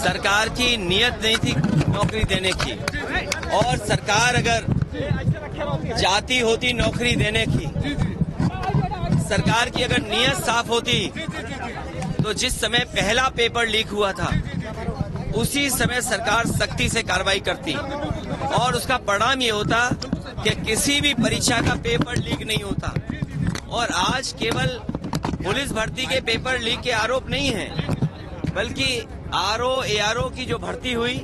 सरकार की नियत नहीं थी नौकरी देने की, और सरकार अगर चाहती होती नौकरी देने की, सरकार की अगर नियत साफ होती तो जिस समय पहला पेपर लीक हुआ था उसी समय सरकार सख्ती से कार्रवाई करती और उसका परिणाम ये होता कि किसी भी परीक्षा का पेपर लीक नहीं होता। और आज केवल पुलिस भर्ती के पेपर लीक के आरोप नहीं है, बल्कि आरओ एआरओ की जो भर्ती हुई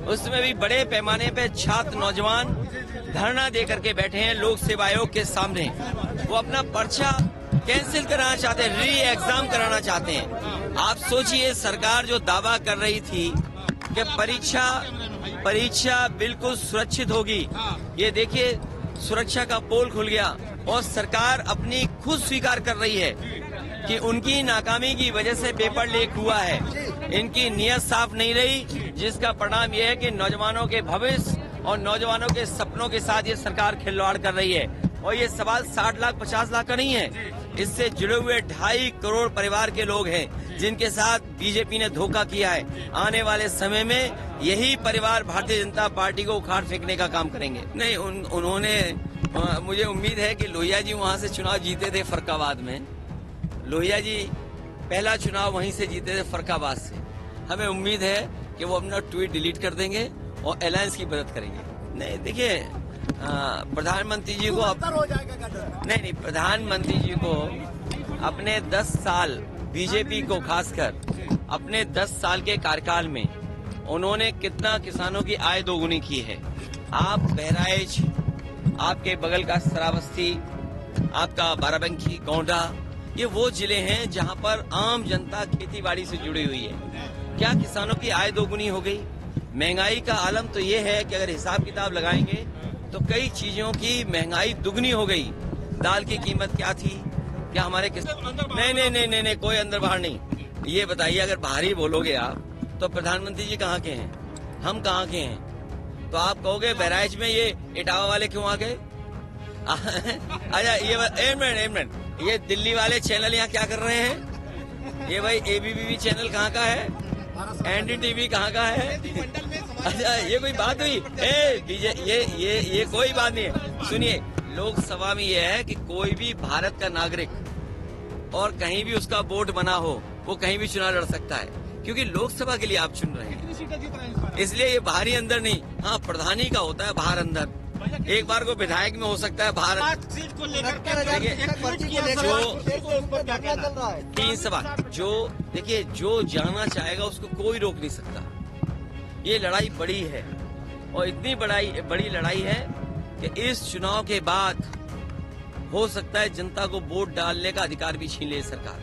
उसमें भी बड़े पैमाने पे छात्र नौजवान धरना दे करके बैठे हैं लोक सेवा आयोग के सामने। वो अपना पर्चा कैंसिल कराना चाहते हैं, री एग्जाम कराना चाहते हैं। आप सोचिए, सरकार जो दावा कर रही थी कि परीक्षा बिल्कुल सुरक्षित होगी, ये देखिए सुरक्षा का पोल खुल गया और सरकार अपनी खुद स्वीकार कर रही है कि उनकी नाकामी की वजह से पेपर लीक हुआ है। इनकी नियत साफ नहीं रही, जिसका परिणाम यह है कि नौजवानों के भविष्य और नौजवानों के सपनों के साथ ये सरकार खिलवाड़ कर रही है। और ये सवाल 60 लाख 50 लाख का नहीं है, इससे जुड़े हुए 2.5 करोड़ परिवार के लोग हैं जिनके साथ बीजेपी ने धोखा किया है। आने वाले समय में यही परिवार भारतीय जनता पार्टी को उखाड़ फेंकने का काम करेंगे। नहीं, उन्होंने मुझे उम्मीद है कि लोहिया जी वहां से चुनाव जीते थे फर्रुखाबाद में। लोहिया जी पहला चुनाव वहीं से जीते थे फर्रुखाबाद से। हमें उम्मीद है कि वो अपना ट्वीट डिलीट कर देंगे और अलायंस की मदद करेंगे। नहीं, देखिए प्रधानमंत्री जी को नहीं, प्रधानमंत्री जी को अपने 10 साल बीजेपी को खासकर अपने 10 साल के कार्यकाल में उन्होंने कितना किसानों की आय दोगुनी की है। आप बहराइच, आपके बगल का श्रावस्ती, आपका बाराबंकी, गोंडा, ये वो जिले हैं जहां पर आम जनता खेती बाड़ी से जुड़ी हुई है। क्या किसानों की आय दोगुनी हो गई? महंगाई का आलम तो ये है कि अगर हिसाब किताब लगाएंगे तो कई चीजों की महंगाई दुगनी हो गई। दाल की कीमत क्या थी? क्या हमारे नहीं, कोई अंदर बाहर नहीं। ये बताइए, अगर बाहर ही बोलोगे आप तो प्रधानमंत्री जी कहाँ के हैं, हम कहाँ के हैं? तो आप कहोगे बहराइच में ये इटावा वाले क्यों आ गए? अच्छा, ये एक मिनट, ये दिल्ली वाले चैनल यहाँ क्या कर रहे हैं? ये भाई एबीपी चैनल कहाँ का है? एनडीटीवी कहाँ का है? अच्छा, ये कोई बात हुई? ये कोई बात नहीं है। सुनिए, लोकसभा में ये है कि कोई भी भारत का नागरिक और कहीं भी उसका वोट बना हो वो कहीं भी चुनाव लड़ सकता है, क्योंकि लोकसभा के लिए आप चुन रहे हैं। इसलिए ये बाहरी अंदर नहीं, हाँ प्रधानी का होता है बाहर अंदर। एक बार को विधायक में हो सकता है बाहर। तीन सवाल जो देखिए, जो जाना चाहेगा उसको कोई रोक नहीं सकता। ये लड़ाई बड़ी है और इतनी बड़ी लड़ाई है कि इस चुनाव के बाद हो सकता है जनता को वोट डालने का अधिकार भी छीन ले सरकार।